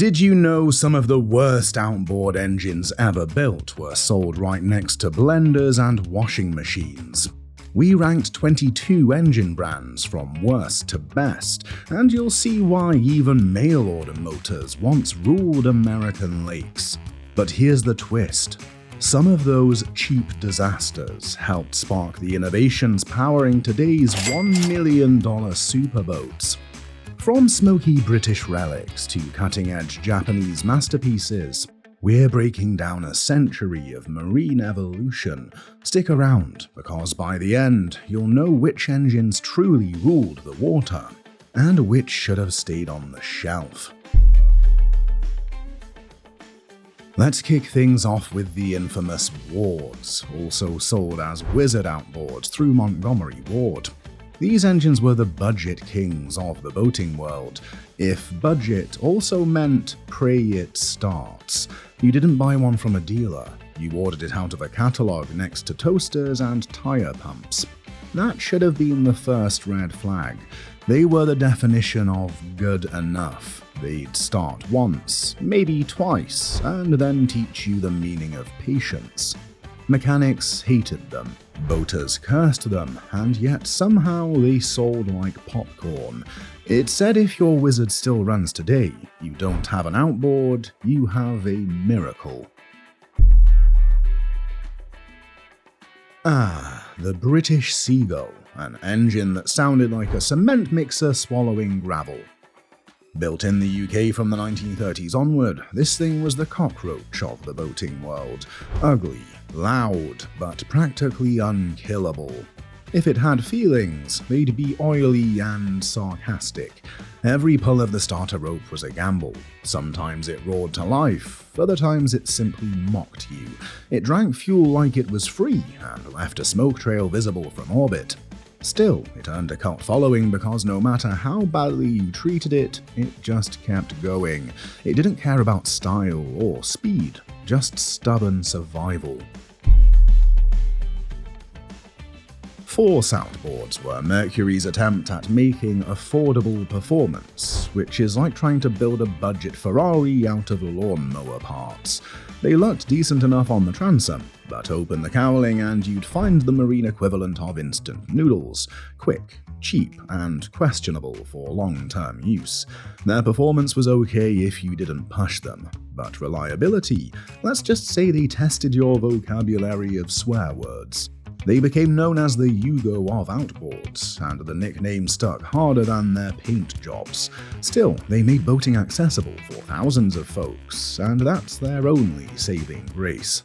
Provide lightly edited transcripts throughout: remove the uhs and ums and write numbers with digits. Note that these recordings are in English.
Did you know some of the worst outboard engines ever built were sold right next to blenders and washing machines? We ranked 22 engine brands from worst to best, and you'll see why even mail-order motors once ruled American lakes. But here's the twist. Some of those cheap disasters helped spark the innovations powering today's $1 million superboats. From smoky British relics to cutting-edge Japanese masterpieces, we're breaking down a century of marine evolution. Stick around, because by the end, you'll know which engines truly ruled the water, and which should have stayed on the shelf. Let's kick things off with the infamous Wards, also sold as Wizard Outboards through Montgomery Ward. These engines were the budget kings of the boating world. If budget also meant pray it starts, you didn't buy one from a dealer, you ordered it out of a catalogue next to toasters and tire pumps. That should have been the first red flag. They were the definition of good enough. They'd start once, maybe twice, and then teach you the meaning of patience. Mechanics hated them, boaters cursed them, and yet somehow they sold like popcorn. It's said if your Wizard still runs today, you don't have an outboard, you have a miracle. The British Seagull, an engine that sounded like a cement mixer swallowing gravel. Built in the UK from the 1930s onward, this thing was the cockroach of the boating world. Ugly, loud, but practically unkillable. If it had feelings, they'd be oily and sarcastic. Every pull of the starter rope was a gamble. Sometimes it roared to life, other times it simply mocked you. It drank fuel like it was free and left a smoke trail visible from orbit. Still, it earned a cult following because no matter how badly you treated it, it just kept going. It didn't care about style or speed, just stubborn survival. Force Outboards were Mercury's attempt at making affordable performance, which is like trying to build a budget Ferrari out of lawnmower parts. They looked decent enough on the transom, but open the cowling and you'd find the marine equivalent of instant noodles, quick, cheap, and questionable for long-term use. Their performance was okay if you didn't push them, but reliability, let's just say they tested your vocabulary of swear words. They became known as the Yugo of outboards, and the nickname stuck harder than their paint jobs. Still, they made boating accessible for thousands of folks, and that's their only saving grace.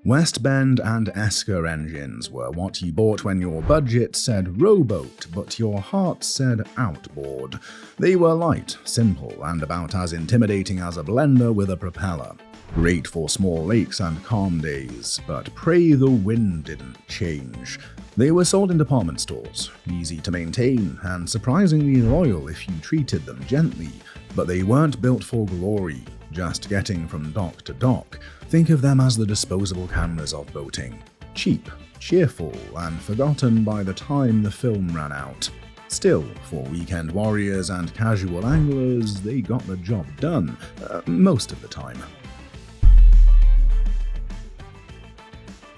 West Bend and Esker engines were what you bought when your budget said rowboat, but your heart said outboard. They were light, simple, and about as intimidating as a blender with a propeller. Great for small lakes and calm days, but pray the wind didn't change. They were sold in department stores, easy to maintain, and surprisingly loyal if you treated them gently, but they weren't built for glory, just getting from dock to dock. Think of them as the disposable cameras of boating. Cheap, cheerful, and forgotten by the time the film ran out. Still, for weekend warriors and casual anglers, they got the job done, most of the time.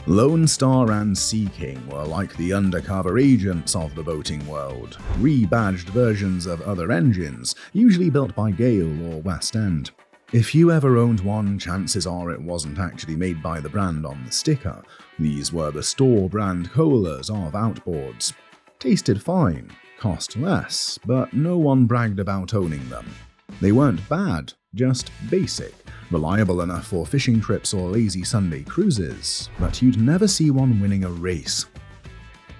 Lone Star and Sea King were like the undercover agents of the boating world, rebadged versions of other engines, usually built by Gale or West End. If you ever owned one, chances are it wasn't actually made by the brand on the sticker. These were the store brand colas of Outboards. Tasted fine, cost less, but no one bragged about owning them. They weren't bad, just basic. Reliable enough for fishing trips or lazy Sunday cruises, but you'd never see one winning a race.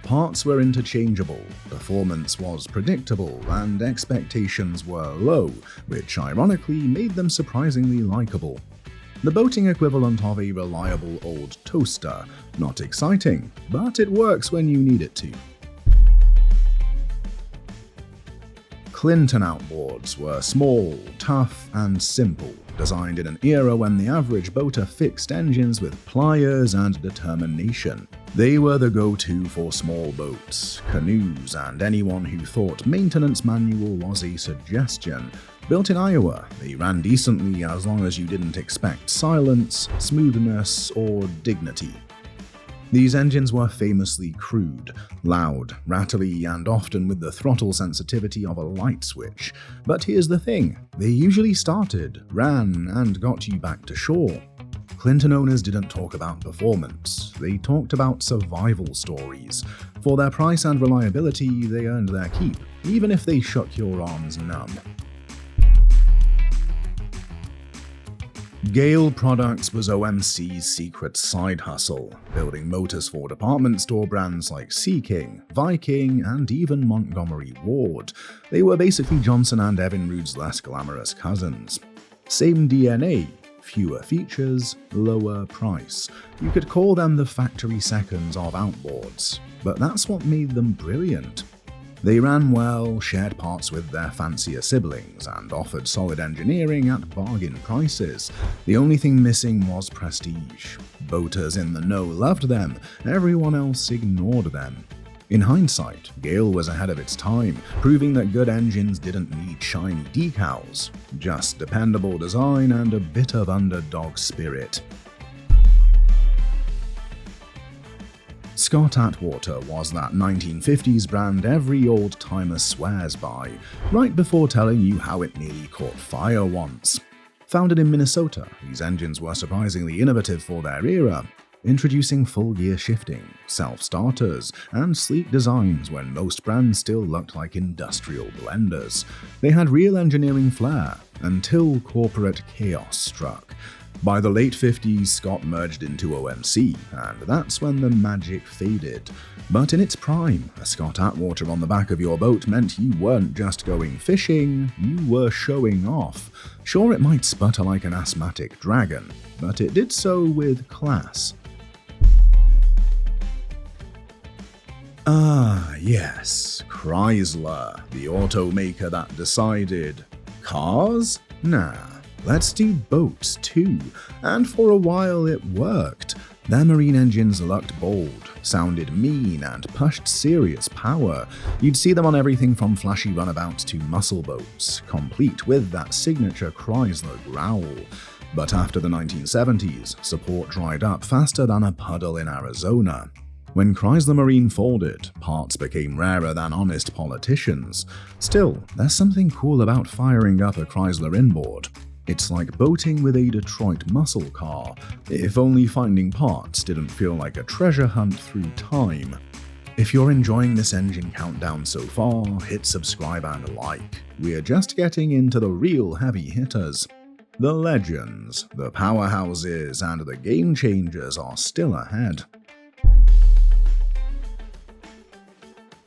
Parts were interchangeable, performance was predictable, and expectations were low, which ironically made them surprisingly likable. The boating equivalent of a reliable old toaster. Not exciting, but it works when you need it to. Clinton outboards were small, tough, and simple, designed in an era when the average boater fixed engines with pliers and determination. They were the go-to for small boats, canoes, and anyone who thought maintenance manual was a suggestion. Built in Iowa, they ran decently as long as you didn't expect silence, smoothness, or dignity. These engines were famously crude, loud, rattly, and often with the throttle sensitivity of a light switch. But here's the thing, they usually started, ran, and got you back to shore. Clinton owners didn't talk about performance, they talked about survival stories. For their price and reliability, they earned their keep, even if they shook your arms numb. Gale Products was OMC's secret side hustle, building motors for department store brands like Sea King, Viking, and even Montgomery Ward. They were basically Johnson and Evinrude's less glamorous cousins. Same DNA, fewer features, lower price. You could call them the factory seconds of Outboards, but that's what made them brilliant. They ran well, shared parts with their fancier siblings, and offered solid engineering at bargain prices. The only thing missing was prestige. Boaters in the know loved them, everyone else ignored them. In hindsight, Gale was ahead of its time, proving that good engines didn't need shiny decals, just dependable design and a bit of underdog spirit. Scott Atwater was that 1950s brand every old-timer swears by, right before telling you how it nearly caught fire once. Founded in Minnesota, these engines were surprisingly innovative for their era, introducing full gear shifting, self-starters, and sleek designs when most brands still looked like industrial blenders. They had real engineering flair, until corporate chaos struck. By the late 50s, Scott merged into OMC, and that's when the magic faded. But in its prime, a Scott Atwater on the back of your boat meant you weren't just going fishing, you were showing off. Sure, it might sputter like an asthmatic dragon, but it did so with class. Ah, yes, Chrysler, the automaker that decided, cars? Nah. Let's do boats too, and for a while it worked. Their marine engines looked bold, sounded mean, and pushed serious power. You'd see them on everything from flashy runabouts to muscle boats, complete with that signature Chrysler growl. But after the 1970s, support dried up faster than a puddle in Arizona. When Chrysler Marine folded, parts became rarer than honest politicians. Still, there's something cool about firing up a Chrysler inboard. It's like boating with a Detroit muscle car, if only finding parts didn't feel like a treasure hunt through time. If you're enjoying this engine countdown so far, hit subscribe and like. We're just getting into the real heavy hitters. The legends, the powerhouses, and the game changers are still ahead.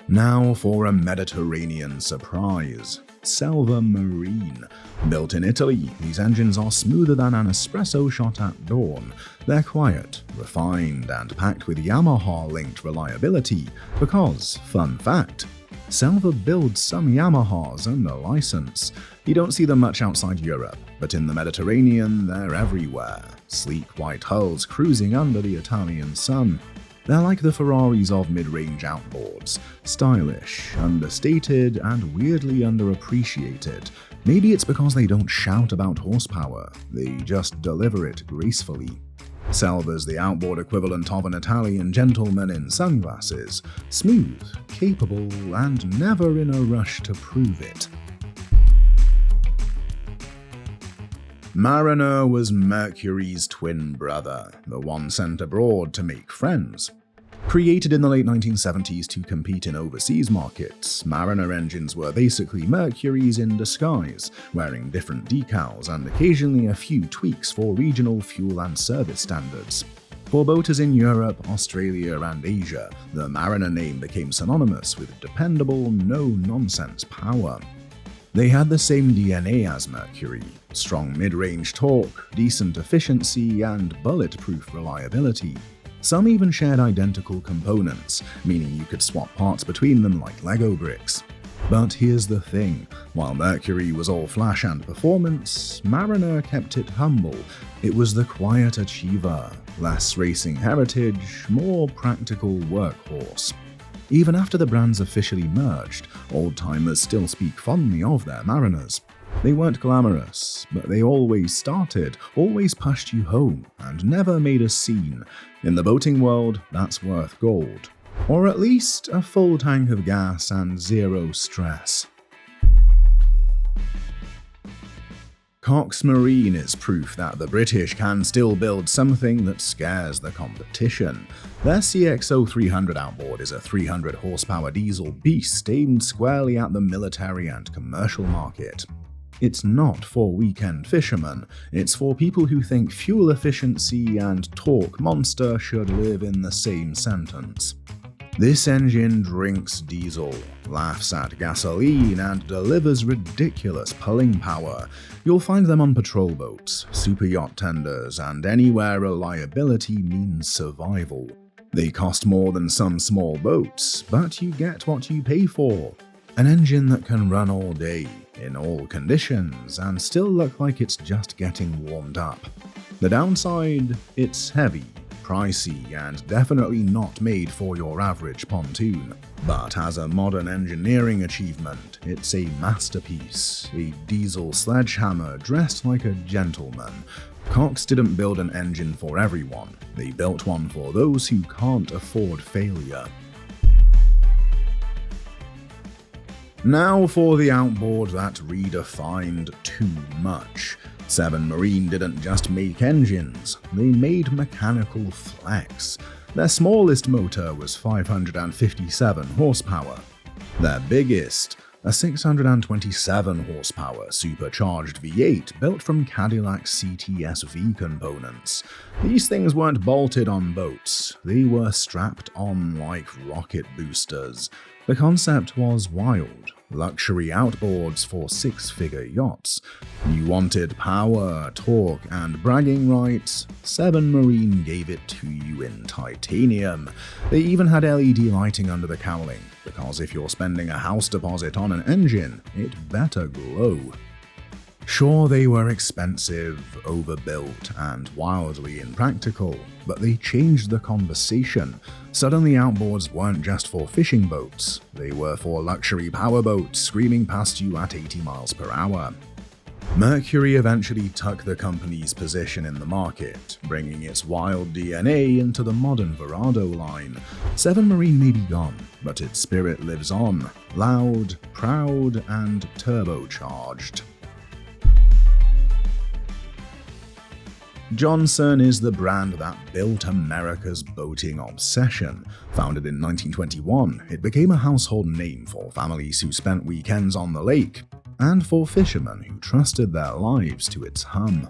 Now for a Mediterranean surprise. Selva Marine. Built in Italy, these engines are smoother than an espresso shot at dawn. They're quiet, refined, and packed with Yamaha-linked reliability because, fun fact, Selva builds some Yamahas under license. You don't see them much outside Europe, but in the Mediterranean they're everywhere. Sleek white hulls cruising under the Italian sun. They're like the Ferraris of mid-range outboards, stylish, understated, and weirdly underappreciated. Maybe it's because they don't shout about horsepower, they just deliver it gracefully. Selva's the outboard equivalent of an Italian gentleman in sunglasses, smooth, capable, and never in a rush to prove it. Mariner was Mercury's twin brother, the one sent abroad to make friends. Created in the late 1970s to compete in overseas markets, Mariner engines were basically Mercury's in disguise, wearing different decals and occasionally a few tweaks for regional fuel and service standards. For boaters in Europe, Australia, and Asia, the Mariner name became synonymous with dependable, no-nonsense power. They had the same DNA as Mercury: strong mid-range torque, decent efficiency, and bulletproof reliability. Some even shared identical components, meaning you could swap parts between them like Lego bricks. But here's the thing, while Mercury was all flash and performance, Mariner kept it humble. It was the quiet achiever, less racing heritage, more practical workhorse. Even after the brands officially merged, old-timers still speak fondly of their Mariners. They weren't glamorous, but they always started, always pushed you home, and never made a scene. In the boating world, that's worth gold. Or at least a full tank of gas and zero stress. Cox Marine is proof that the British can still build something that scares the competition. Their CX-0300 outboard is a 300 horsepower diesel beast aimed squarely at the military and commercial market. It's not for weekend fishermen, it's for people who think fuel efficiency and torque monster should live in the same sentence. This engine drinks diesel, laughs at gasoline, and delivers ridiculous pulling power. You'll find them on patrol boats, super yacht tenders, and anywhere reliability means survival. They cost more than some small boats, but you get what you pay for. An engine that can run all day, in all conditions, and still look like it's just getting warmed up. The downside? It's heavy, pricey, and definitely not made for your average pontoon. But as a modern engineering achievement, it's a masterpiece, a diesel sledgehammer dressed like a gentleman. Cox didn't build an engine for everyone, they built one for those who can't afford failure. Now for the outboard that redefined too much. Seven Marine didn't just make engines, they made mechanical flex. Their smallest motor was 557 horsepower. Their biggest, a 627 horsepower supercharged V8 built from Cadillac's CTS-V components. These things weren't bolted on boats, they were strapped on like rocket boosters. The concept was wild. Luxury outboards for six-figure yachts. You wanted power, torque, and bragging rights? Seven Marine gave it to you in titanium. They even had LED lighting under the cowling, because if you're spending a house deposit on an engine, it better glow. Sure, they were expensive, overbuilt, and wildly impractical, but they changed the conversation. Suddenly outboards weren't just for fishing boats, they were for luxury powerboats screaming past you at 80 miles per hour. Mercury eventually took the company's position in the market, bringing its wild DNA into the modern Verado line. Seven Marine may be gone, but its spirit lives on, loud, proud, and turbocharged. Johnson is the brand that built America's boating obsession. Founded in 1921, it became a household name for families who spent weekends on the lake, and for fishermen who trusted their lives to its hum.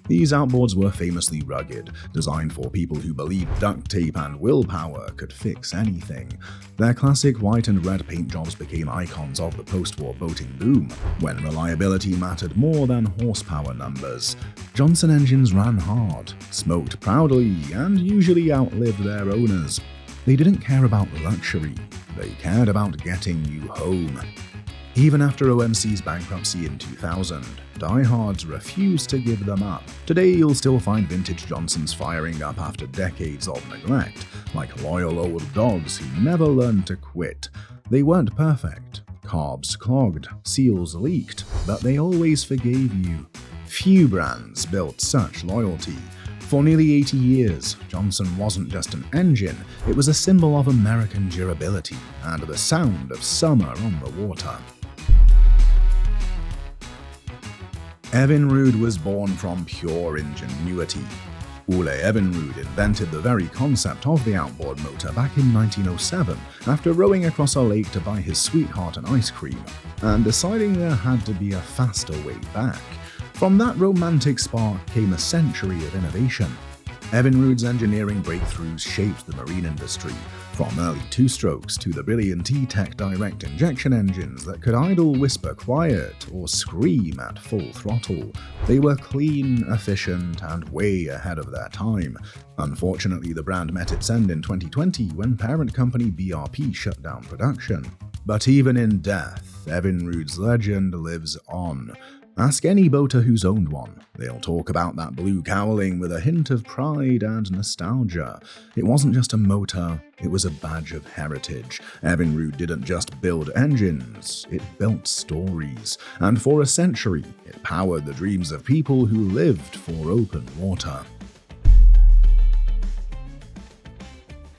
These outboards were famously rugged, designed for people who believed duct tape and willpower could fix anything. Their classic white and red paint jobs became icons of the post-war boating boom, when reliability mattered more than horsepower numbers. Johnson engines ran hard, smoked proudly, and usually outlived their owners. They didn't care about luxury, they cared about getting you home. Even after OMC's bankruptcy in 2000, diehards refused to give them up. Today you'll still find vintage Johnsons firing up after decades of neglect, like loyal old dogs who never learned to quit. They weren't perfect, carbs clogged, seals leaked, but they always forgave you. Few brands built such loyalty. For nearly 80 years, Johnson wasn't just an engine, it was a symbol of American durability and the sound of summer on the water. Evinrude was born from pure ingenuity. Ole Evinrude invented the very concept of the outboard motor back in 1907 after rowing across a lake to buy his sweetheart an ice cream, and deciding there had to be a faster way back. From that romantic spark came a century of innovation. Evinrude's engineering breakthroughs shaped the marine industry, from early two-strokes to the brilliant E-Tech direct injection engines that could idle whisper quiet or scream at full throttle. They were clean, efficient, and way ahead of their time. Unfortunately, the brand met its end in 2020 when parent company BRP shut down production. But even in death, Evinrude's legend lives on. Ask any boater who's owned one. They'll talk about that blue cowling with a hint of pride and nostalgia. It wasn't just a motor, it was a badge of heritage. Evinrude didn't just build engines, it built stories. And for a century, it powered the dreams of people who lived for open water.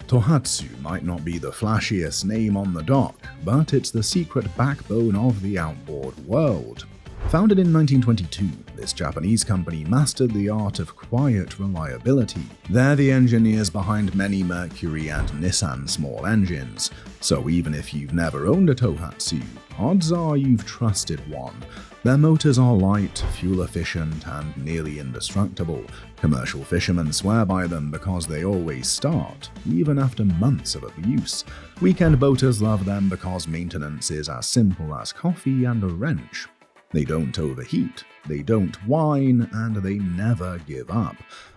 Tohatsu might not be the flashiest name on the dock, but it's the secret backbone of the outboard world. Founded in 1922, this Japanese company mastered the art of quiet reliability. They're the engineers behind many Mercury and Nissan small engines, so even if you've never owned a Tohatsu, odds are you've trusted one. Their motors are light, fuel efficient, and nearly indestructible. Commercial fishermen swear by them because they always start, even after months of abuse. Weekend boaters love them because maintenance is as simple as coffee and a wrench. They don't overheat, they don't whine, and they never give up.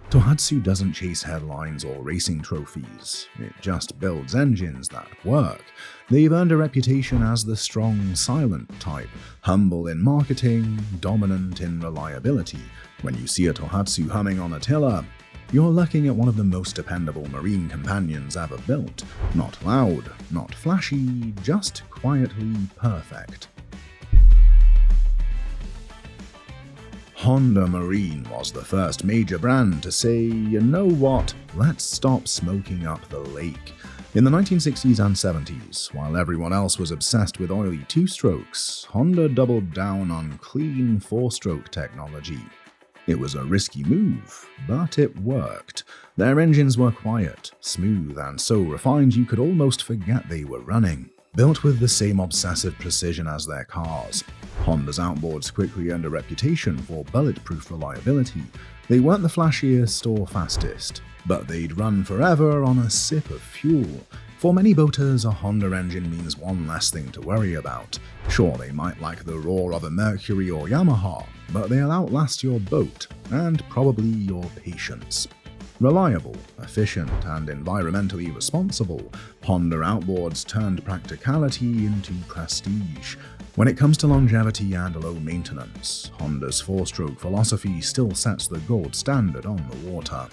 Tohatsu doesn't chase headlines or racing trophies, it just builds engines that work. They've earned a reputation as the strong, silent type, humble in marketing, dominant in reliability. When you see a Tohatsu humming on a tiller, you're looking at one of the most dependable marine companions ever built. Not loud, not flashy, just quietly perfect. Honda Marine was the first major brand to say, you know what, let's stop smoking up the lake. In the 1960s and 70s, while everyone else was obsessed with oily two-strokes, Honda doubled down on clean four-stroke technology. It was a risky move, but it worked. Their engines were quiet, smooth, and so refined you could almost forget they were running. Built with the same obsessive precision as their cars, Honda's outboards quickly earned a reputation for bulletproof reliability. They weren't the flashiest or fastest, but they'd run forever on a sip of fuel. For many boaters, a Honda engine means one less thing to worry about. Sure, they might like the roar of a Mercury or Yamaha, but they'll outlast your boat, and probably your patience. Reliable, efficient, and environmentally responsible, Honda outboards turned practicality into prestige. When it comes to longevity and low maintenance, Honda's four-stroke philosophy still sets the gold standard on the water.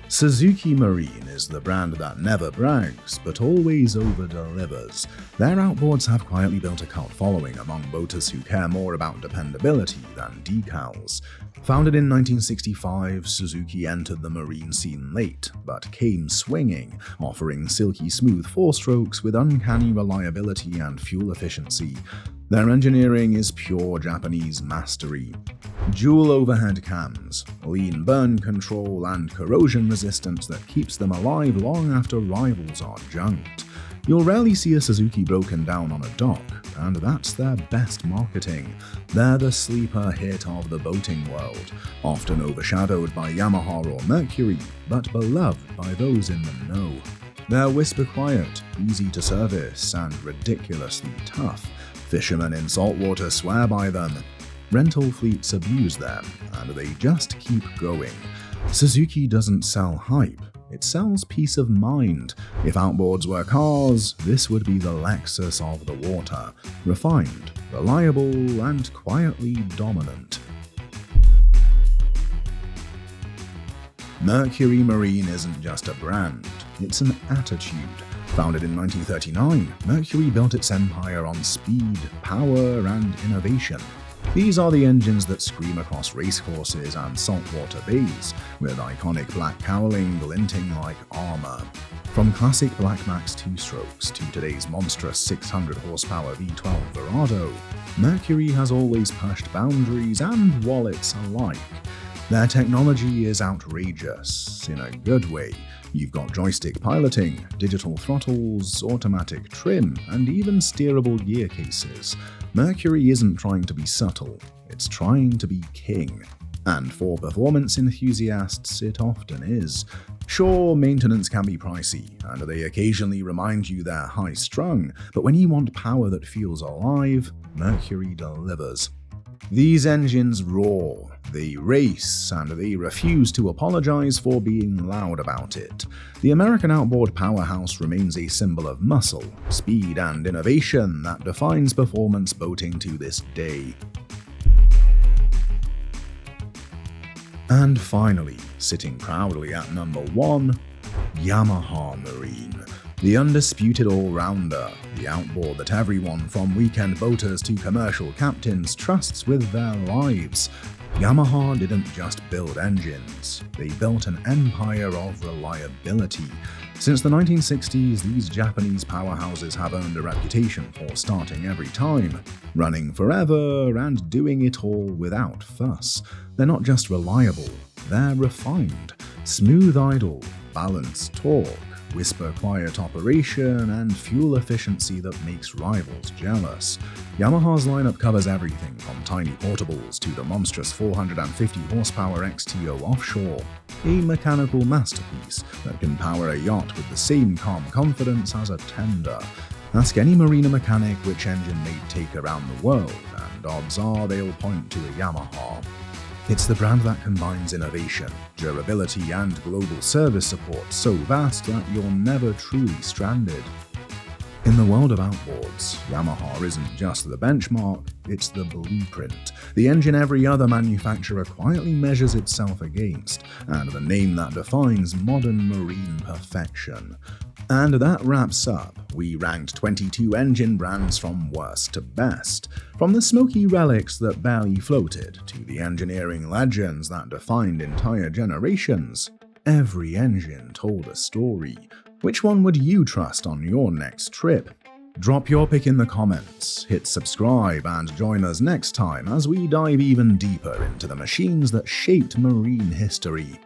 Suzuki Marine is the brand that never brags, but always over-delivers. Their outboards have quietly built a cult following among boaters who care more about dependability than decals. Founded in 1965, Suzuki entered the marine scene late, but came swinging, offering silky smooth four-strokes with uncanny reliability and fuel efficiency. Their engineering is pure Japanese mastery. Dual overhead cams, lean burn control, and corrosion resistance that keeps them alive long after rivals are junked. You'll rarely see a Suzuki broken down on a dock, and that's their best marketing. They're the sleeper hit of the boating world, often overshadowed by Yamaha or Mercury, but beloved by those in the know. They're whisper quiet, easy to service, and ridiculously tough. Fishermen in saltwater swear by them. Rental fleets abuse them, and they just keep going. Suzuki doesn't sell hype, it sells peace of mind. If outboards were cars, this would be the Lexus of the water. Refined, reliable, and quietly dominant. Mercury Marine isn't just a brand, it's an attitude. Founded in 1939, Mercury built its empire on speed, power, and innovation. These are the engines that scream across racecourses and saltwater bays, with iconic black cowling glinting like armor. From classic Black Max two-strokes to today's monstrous 600 horsepower V12 Verado, Mercury has always pushed boundaries and wallets alike. Their technology is outrageous, in a good way. You've got joystick piloting, digital throttles, automatic trim, and even steerable gear cases. Mercury isn't trying to be subtle, it's trying to be king. And for performance enthusiasts, it often is. Sure, maintenance can be pricey, and they occasionally remind you they're high-strung, but when you want power that feels alive, Mercury delivers. These engines roar, they race, and they refuse to apologize for being loud about it. The American outboard powerhouse remains a symbol of muscle, speed, and innovation that defines performance boating to this day. And finally, sitting proudly at number 1, Yamaha Marine. The undisputed all-rounder, the outboard that everyone from weekend boaters to commercial captains trusts with their lives. Yamaha didn't just build engines, they built an empire of reliability. Since the 1960s, these Japanese powerhouses have earned a reputation for starting every time, running forever, and doing it all without fuss. They're not just reliable, they're refined. Smooth idle, balanced torque, whisper-quiet operation, and fuel efficiency that makes rivals jealous. Yamaha's lineup covers everything from tiny portables to the monstrous 450 horsepower XTO offshore, a mechanical masterpiece that can power a yacht with the same calm confidence as a tender. Ask any marina mechanic which engine they'd take around the world, and odds are they'll point to a Yamaha. It's the brand that combines innovation, durability, and global service support so vast that you're never truly stranded. In the world of outboards, Yamaha isn't just the benchmark, it's the blueprint, the engine every other manufacturer quietly measures itself against, and the name that defines modern marine perfection. And that wraps up. We ranked 22 engine brands from worst to best, from the smoky relics that barely floated to the engineering legends that defined entire generations. Every engine told a story. Which one would you trust on your next trip? Drop your pick in the comments, hit subscribe, and join us next time as we dive even deeper into the machines that shaped marine history.